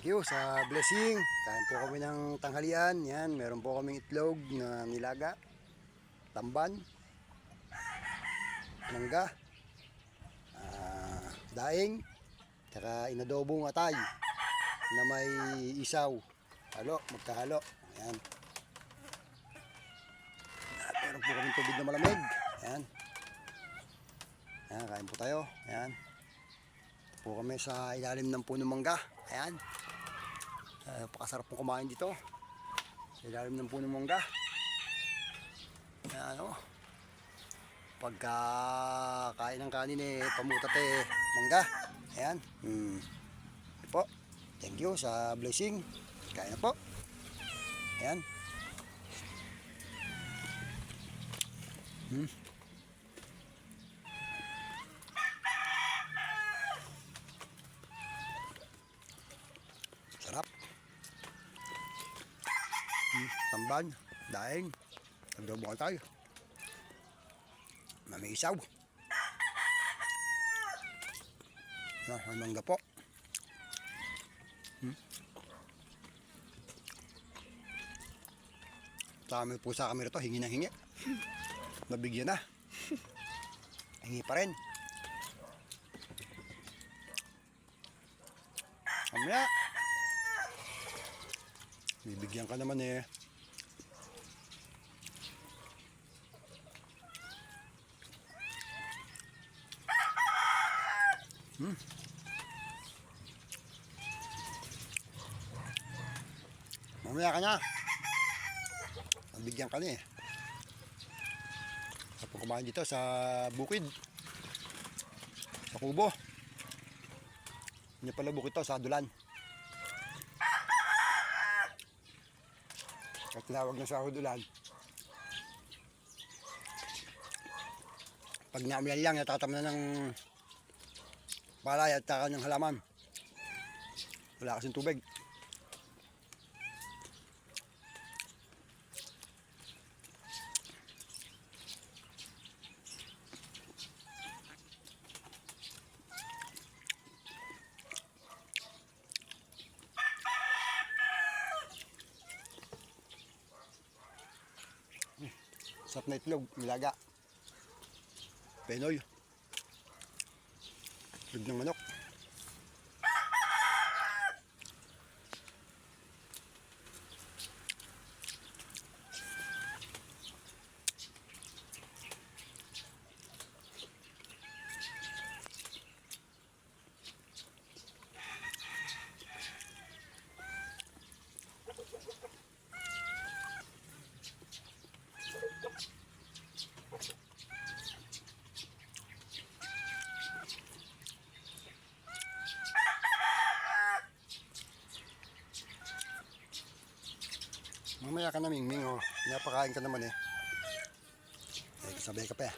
Thank you sa blessing. Kain po kami ng tanghalian. Yan, meron po kaming itlog na nilaga, tamban, mangga, daing, tsaka inadobong atay na may isaw. Halo, magkahalo. Ayan. At meron po kaming tubig na malamig. Ayan. Ayan, kain po tayo. Ayan. Po kami sa ilalim ng puno mangga. Ayan. Pakasarap po kumain dito. Sa ilalim ng puno mangga. Ayan o. Pagka kain ng kanin pamutat mangga. Ayan. Po. Thank you sa blessing. Kain na po. Ayan. Sarap. Tamban, daing, nagdobong tayo. May isaw. May mangga po. Kami po sa camera to, hingi na hingi. Nabigyan na. Hingi pa rin. Mamaya. Bibigyan ka naman Mamaya ka na. Nabigyan ka na Sa kumain dito sa bukid. Sa kubo. Hindi pala bukid to, sa dulan. At tinawag na sa dulan. Pag naulan lang, natatama na ng palay at taka ng halaman. Wala kasing tubig. Sarap na itlog, nilaga. Penoy. Itlog ng manok. Mamaya ka na Mingming Napakain ka naman kasabay ka pa